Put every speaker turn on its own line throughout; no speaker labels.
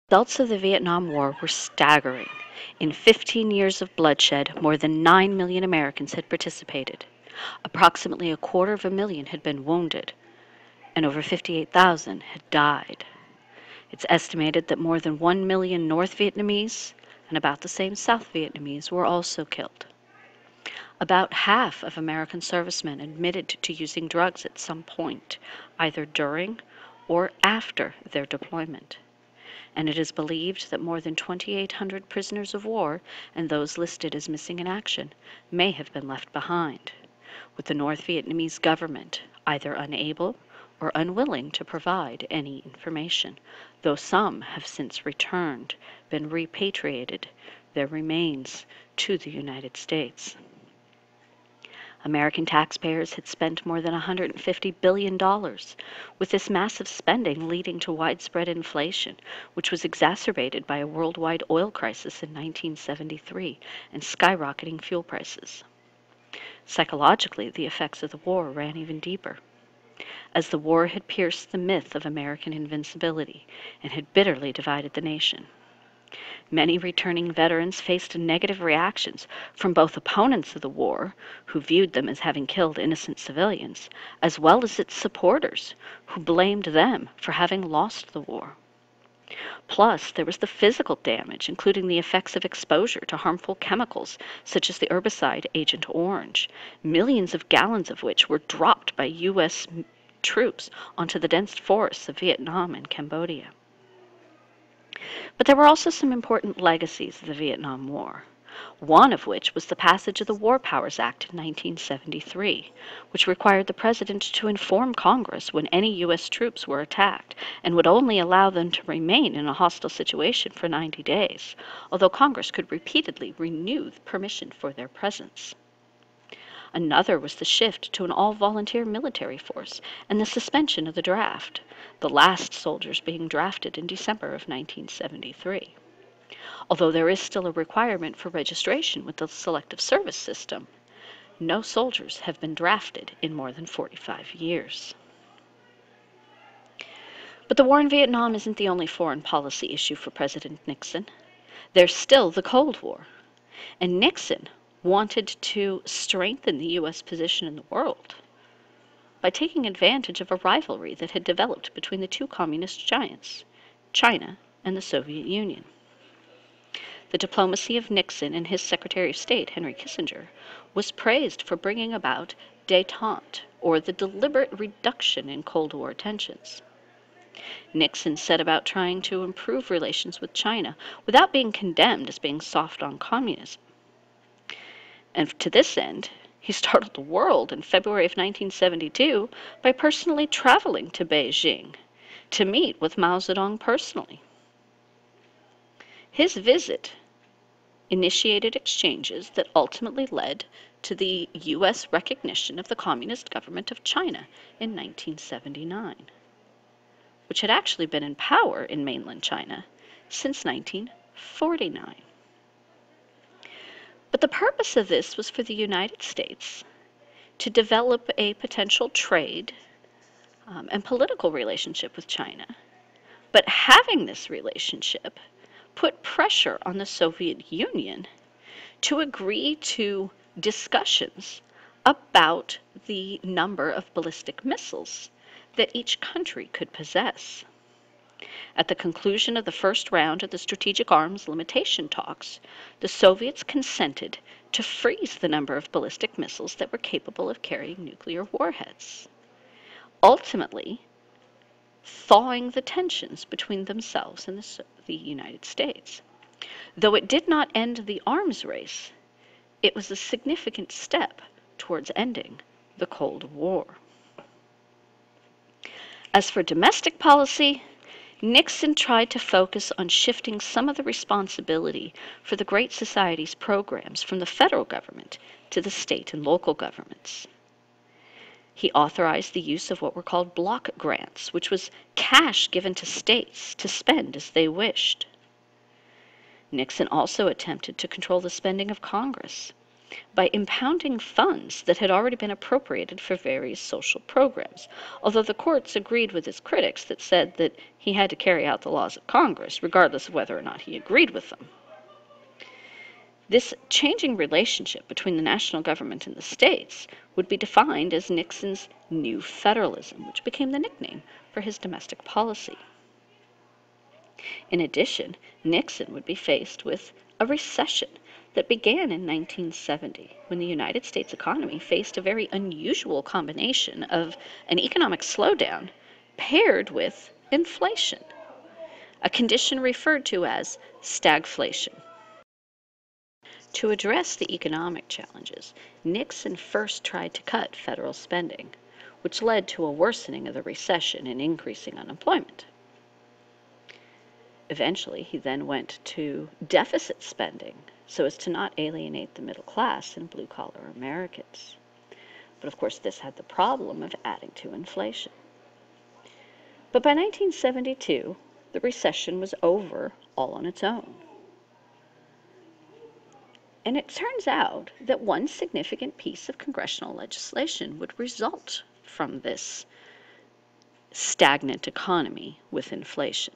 Results of the Vietnam War were staggering. In 15 years of bloodshed, more than 9 million Americans had participated. Approximately 250,000 had been wounded, and over 58,000 had died. It's estimated that more than 1 million North Vietnamese and about the same South Vietnamese were also killed. About half of American servicemen admitted to using drugs at some point, either during or after their deployment. And it is believed that more than 2,800 prisoners of war and those listed as missing in action may have been left behind, with the North Vietnamese government either unable or unwilling to provide any information, though some have since returned, been repatriated, their remains to the United States. American taxpayers had spent more than $150 billion, with this massive spending leading to widespread inflation, which was exacerbated by a worldwide oil crisis in 1973 and skyrocketing fuel prices. Psychologically, the effects of the war ran even deeper, as the war had pierced the myth of American invincibility and had bitterly divided the nation. Many returning veterans faced negative reactions from both opponents of the war, who viewed them as having killed innocent civilians, as well as its supporters, who blamed them for having lost the war. Plus, there was the physical damage, including the effects of exposure to harmful chemicals such as the herbicide Agent Orange, millions of gallons of which were dropped by U.S. troops onto the dense forests of Vietnam and Cambodia. But there were also some important legacies of the Vietnam War, one of which was the passage of the War Powers Act in 1973, which required the President to inform Congress when any U.S. troops were attacked and would only allow them to remain in a hostile situation for 90 days, although Congress could repeatedly renew permission for their presence. Another was the shift to an all-volunteer military force and the suspension of the draft, the last soldiers being drafted in December of 1973. Although there is still a requirement for registration with the Selective Service System, no soldiers have been drafted in more than 45 years. But the war in Vietnam isn't the only foreign policy issue for President Nixon. There's still the Cold War, and Nixon wanted to strengthen the U.S. position in the world by taking advantage of a rivalry that had developed between the two communist giants, China and the Soviet Union. The diplomacy of Nixon and his Secretary of State, Henry Kissinger, was praised for bringing about détente, or the deliberate reduction in Cold War tensions. Nixon set about trying to improve relations with China without being condemned as being soft on communism. And to this end, he startled the world in February of 1972 by personally traveling to Beijing to meet with Mao Zedong personally. His visit initiated exchanges that ultimately led to the U.S. recognition of the Communist government of China in 1979, which had actually been in power in mainland China since 1949. But the purpose of this was for the United States to develop a potential trade and political relationship with China. But having this relationship put pressure on the Soviet Union to agree to discussions about the number of ballistic missiles that each country could possess. At the conclusion of the first round of the strategic arms limitation talks, the Soviets consented to freeze the number of ballistic missiles that were capable of carrying nuclear warheads, ultimately thawing the tensions between themselves and the United States. Though it did not end the arms race, it was a significant step towards ending the Cold War. As for domestic policy, Nixon tried to focus on shifting some of the responsibility for the Great Society's programs from the federal government to the state and local governments. He authorized the use of what were called block grants, which was cash given to states to spend as they wished. Nixon also attempted to control the spending of Congress. by impounding funds that had already been appropriated for various social programs, although the courts agreed with his critics that said that he had to carry out the laws of Congress, regardless of whether or not he agreed with them. This changing relationship between the national government and the states would be defined as Nixon's New Federalism, which became the nickname for his domestic policy. In addition, Nixon would be faced with a recession that began in 1970, when the United States economy faced a very unusual combination of an economic slowdown paired with inflation, a condition referred to as stagflation. To address the economic challenges, Nixon first tried to cut federal spending, which led to a worsening of the recession and increasing unemployment. Eventually, he then went to deficit spending so as to not alienate the middle class and blue-collar Americans. But of course, this had the problem of adding to inflation. But by 1972, the recession was over all on its own. And it turns out that one significant piece of congressional legislation would result from this stagnant economy with inflation.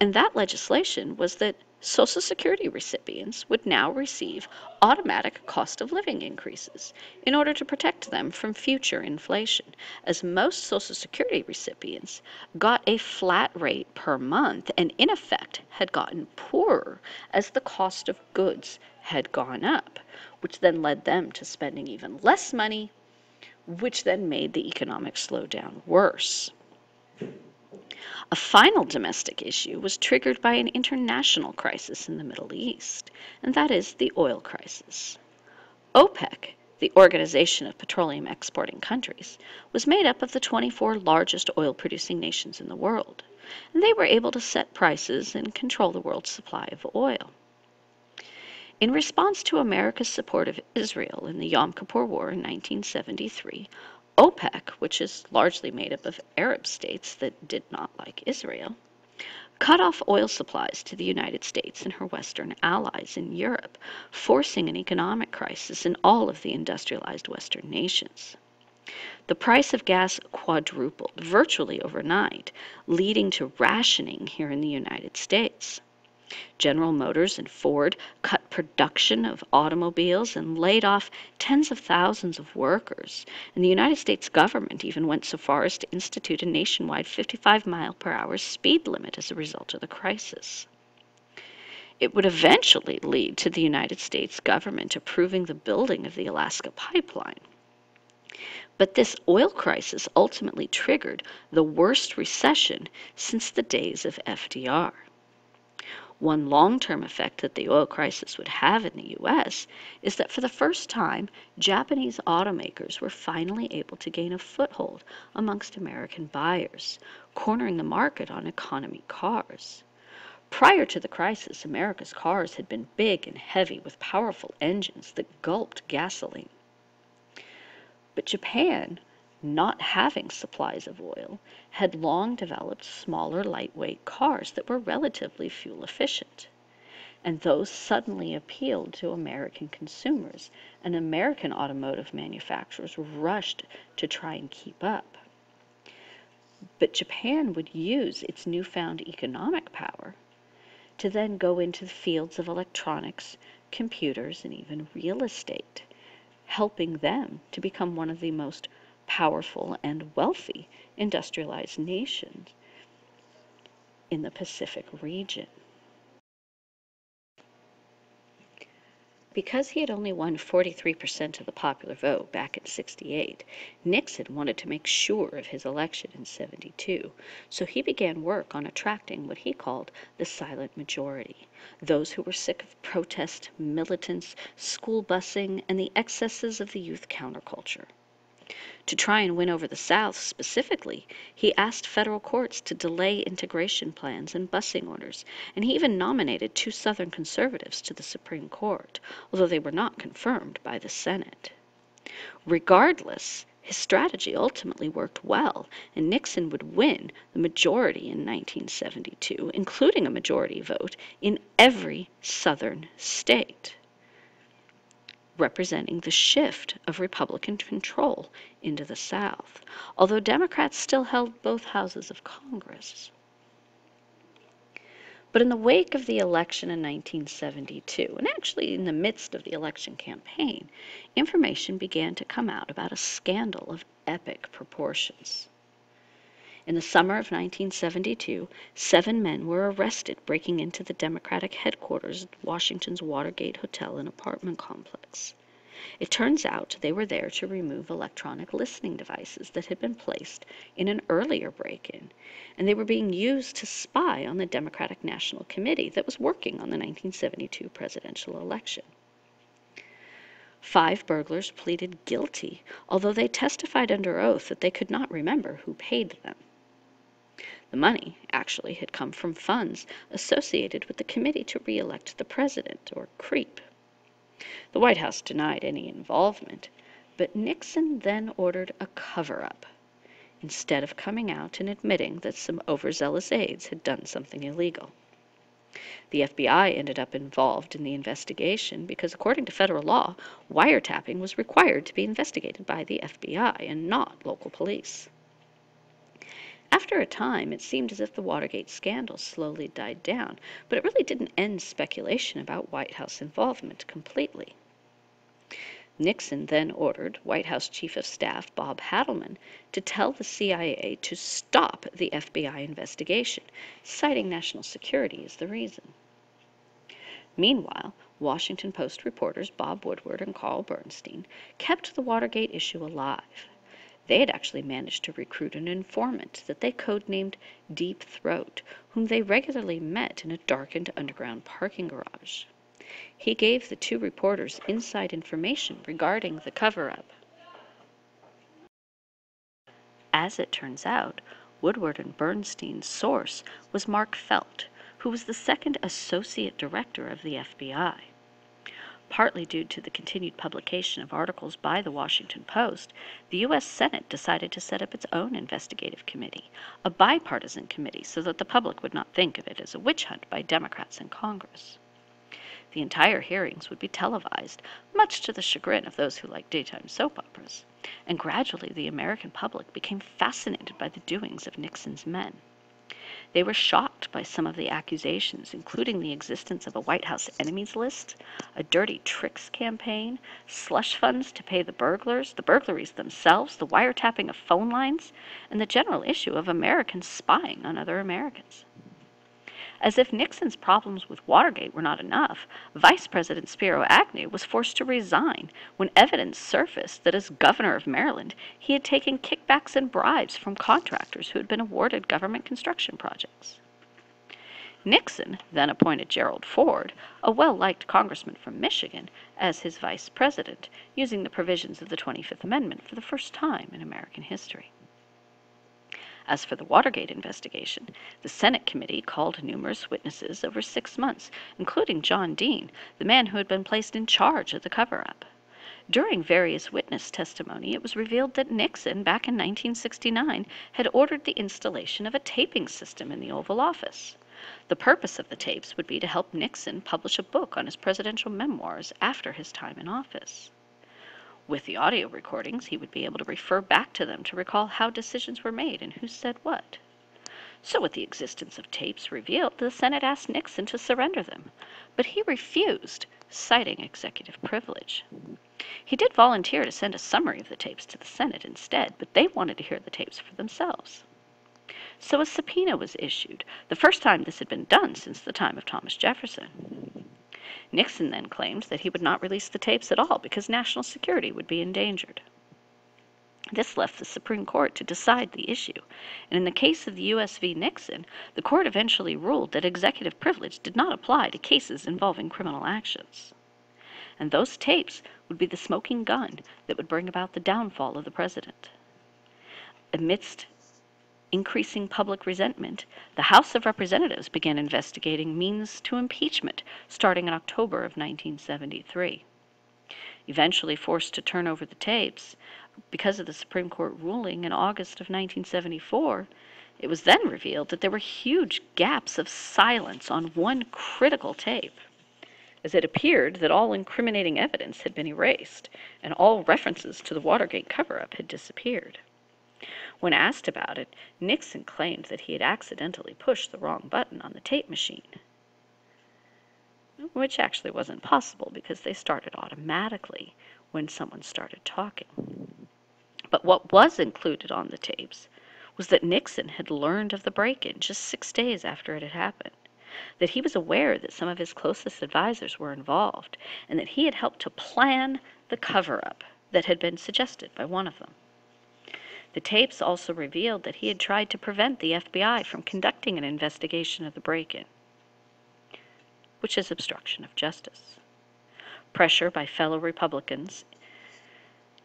And that legislation was that Social Security recipients would now receive automatic cost of living increases in order to protect them from future inflation, as most Social Security recipients got a flat rate per month and in effect had gotten poorer as the cost of goods had gone up, which then led them to spending even less money, which then made the economic slowdown worse. A final domestic issue was triggered by an international crisis in the Middle East, and that is the oil crisis. OPEC, the Organization of Petroleum Exporting Countries, was made up of the 24 largest oil-producing nations in the world, and they were able to set prices and control the world's supply of oil. In response to America's support of Israel in the Yom Kippur War in 1973, OPEC, which is largely made up of Arab states that did not like Israel, cut off oil supplies to the United States and her Western allies in Europe, forcing an economic crisis in all of the industrialized Western nations. The price of gas quadrupled virtually overnight, leading to rationing here in the United States. General Motors and Ford cut production of automobiles and laid off tens of thousands of workers, and the United States government even went so far as to institute a nationwide 55-mile-per-hour speed limit as a result of the crisis. It would eventually lead to the United States government approving the building of the Alaska pipeline. But this oil crisis ultimately triggered the worst recession since the days of FDR. One long-term effect that the oil crisis would have in the U.S. is that for the first time, Japanese automakers were finally able to gain a foothold amongst American buyers, cornering the market on economy cars. Prior to the crisis, America's cars had been big and heavy with powerful engines that gulped gasoline. But Japan, not having supplies of oil, had long developed smaller, lightweight cars that were relatively fuel efficient. And those suddenly appealed to American consumers, and American automotive manufacturers rushed to try and keep up. But Japan would use its newfound economic power to then go into the fields of electronics, computers, and even real estate, helping them to become one of the most powerful and wealthy industrialized nations in the Pacific region. Because he had only won 43% of the popular vote back in '68, Nixon wanted to make sure of his election in '72, so he began work on attracting what he called the silent majority, those who were sick of protest, militants, school busing, and the excesses of the youth counterculture. To try and win over the South specifically, he asked federal courts to delay integration plans and busing orders, and he even nominated 2 Southern conservatives to the Supreme Court, although they were not confirmed by the Senate. Regardless, his strategy ultimately worked well, and Nixon would win the majority in 1972, including a majority vote in every Southern state. representing the shift of Republican control into the South, although Democrats still held both houses of Congress. But in the wake of the election in 1972, and actually in the midst of the election campaign, information began to come out about a scandal of epic proportions. In the summer of 1972, 7 men were arrested breaking into the Democratic headquarters at Washington's Watergate Hotel and apartment complex. It turns out they were there to remove electronic listening devices that had been placed in an earlier break-in, and they were being used to spy on the Democratic National Committee that was working on the 1972 presidential election. 5 burglars pleaded guilty, although they testified under oath that they could not remember who paid them. The money actually had come from funds associated with the Committee to Re-elect the President, or CREEP. The White House denied any involvement, but Nixon then ordered a cover-up, instead of coming out and admitting that some overzealous aides had done something illegal. The FBI ended up involved in the investigation because, according to federal law, wiretapping was required to be investigated by the FBI and not local police. After a time, it seemed as if the Watergate scandal slowly died down, but it really didn't end speculation about White House involvement completely. Nixon then ordered White House Chief of Staff Bob Hadelman to tell the CIA to stop the FBI investigation, citing national security as the reason. Meanwhile, Washington Post reporters Bob Woodward and Carl Bernstein kept the Watergate issue alive. They had actually managed to recruit an informant that they codenamed Deep Throat, whom they regularly met in a darkened underground parking garage. He gave the 2 reporters inside information regarding the cover-up. As it turns out, Woodward and Bernstein's source was Mark Felt, who was the 2nd associate director of the FBI. Partly due to the continued publication of articles by the Washington Post, the U.S. Senate decided to set up its own investigative committee, a bipartisan committee, so that the public would not think of it as a witch hunt by Democrats in Congress. The entire hearings would be televised, much to the chagrin of those who like daytime soap operas, and gradually the American public became fascinated by the doings of Nixon's men. They were shocked by some of the accusations, including the existence of a White House enemies list, a dirty tricks campaign, slush funds to pay the burglars, the burglaries themselves, the wiretapping of phone lines, and the general issue of Americans spying on other Americans. As if Nixon's problems with Watergate were not enough, Vice President Spiro Agnew was forced to resign when evidence surfaced that as governor of Maryland, he had taken kickbacks and bribes from contractors who had been awarded government construction projects. Nixon then appointed Gerald Ford, a well-liked congressman from Michigan, as his vice president, using the provisions of the 25th Amendment for the first time in American history. As for the Watergate investigation, the Senate committee called numerous witnesses over 6 months, including John Dean, the man who had been placed in charge of the cover-up. During various witness testimony, it was revealed that Nixon, back in 1969, had ordered the installation of a taping system in the Oval Office. The purpose of the tapes would be to help Nixon publish a book on his presidential memoirs after his time in office. With the audio recordings, he would be able to refer back to them to recall how decisions were made and who said what. So with the existence of tapes revealed, the Senate asked Nixon to surrender them, but he refused, citing executive privilege. He did volunteer to send a summary of the tapes to the Senate instead, but they wanted to hear the tapes for themselves. So a subpoena was issued, the first time this had been done since the time of Thomas Jefferson. Nixon then claimed that he would not release the tapes at all because national security would be endangered. This left the Supreme Court to decide the issue, and in the case of the U.S. v. Nixon, the court eventually ruled that executive privilege did not apply to cases involving criminal actions. And those tapes would be the smoking gun that would bring about the downfall of the president. Amidst increasing public resentment, the House of Representatives began investigating means to impeachment starting in October of 1973. Eventually forced to turn over the tapes, because of the Supreme Court ruling in August of 1974, it was then revealed that there were huge gaps of silence on one critical tape. as it appeared that all incriminating evidence had been erased and all references to the Watergate cover-up had disappeared. When asked about it, Nixon claimed that he had accidentally pushed the wrong button on the tape machine, which actually wasn't possible because they started automatically when someone started talking. But what was included on the tapes was that Nixon had learned of the break-in just 6 days after it had happened, that he was aware that some of his closest advisors were involved, and that he had helped to plan the cover-up that had been suggested by one of them. The tapes also revealed that he had tried to prevent the FBI from conducting an investigation of the break-in, which is obstruction of justice. Pressure by fellow Republicans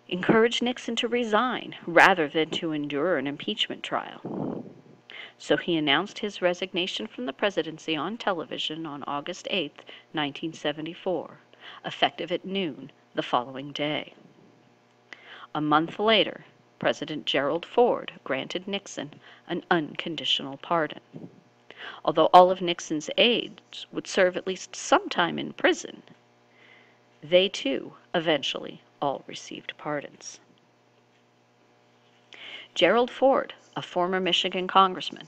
encouraged Nixon to resign rather than to endure an impeachment trial. So he announced his resignation from the presidency on television on August 8, 1974, effective at noon the following day. A month later, President Gerald Ford granted Nixon an unconditional pardon. Although all of Nixon's aides would serve at least some time in prison, they too eventually all received pardons. Gerald Ford, a former Michigan congressman,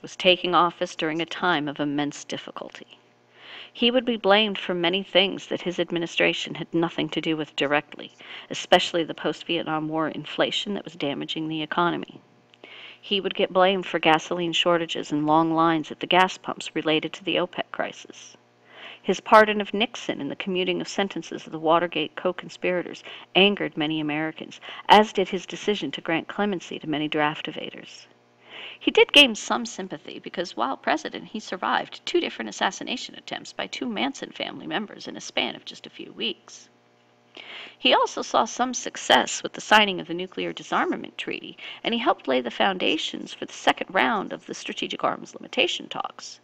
was taking office during a time of immense difficulty. He would be blamed for many things that his administration had nothing to do with directly, especially the post-Vietnam War inflation that was damaging the economy. He would get blamed for gasoline shortages and long lines at the gas pumps related to the OPEC crisis. His pardon of Nixon and the commuting of sentences of the Watergate co-conspirators angered many Americans, as did his decision to grant clemency to many draft evaders. He did gain some sympathy because while president, he survived 2 different assassination attempts by 2 Manson family members in a span of just a few weeks. He also saw some success with the signing of the Nuclear Disarmament Treaty, and he helped lay the foundations for the second round of the Strategic Arms Limitation talks,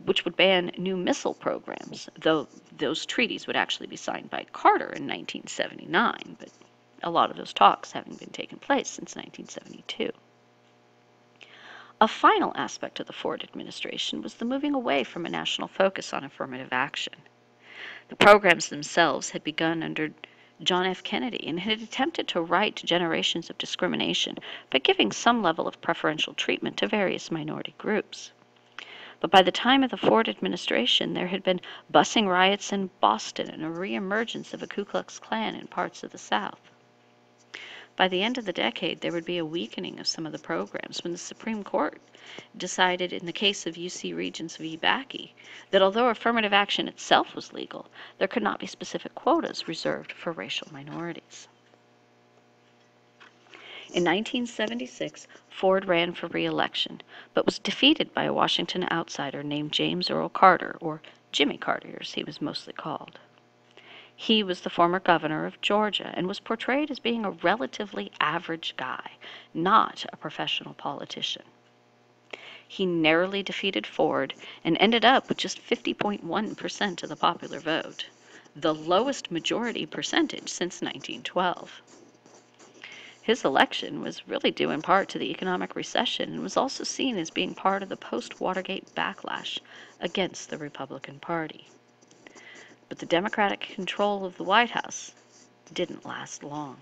which would ban new missile programs, though those treaties would actually be signed by Carter in 1979, but a lot of those talks having been taking place since 1972. A final aspect of the Ford administration was the moving away from a national focus on affirmative action. The programs themselves had begun under John F. Kennedy and had attempted to right generations of discrimination by giving some level of preferential treatment to various minority groups. But by the time of the Ford administration, there had been busing riots in Boston and a reemergence of a Ku Klux Klan in parts of the South. By the end of the decade, there would be a weakening of some of the programs when the Supreme Court decided in the case of UC Regents v. Bakke that although affirmative action itself was legal, there could not be specific quotas reserved for racial minorities. In 1976, Ford ran for re-election, but was defeated by a Washington outsider named James Earl Carter, or Jimmy Carter as he was mostly called. He was the former governor of Georgia and was portrayed as being a relatively average guy, not a professional politician. He narrowly defeated Ford and ended up with just 50.1% of the popular vote, the lowest majority percentage since 1912. His election was really due in part to the economic recession and was also seen as being part of the post-Watergate backlash against the Republican Party. But the Democratic control of the White House didn't last long.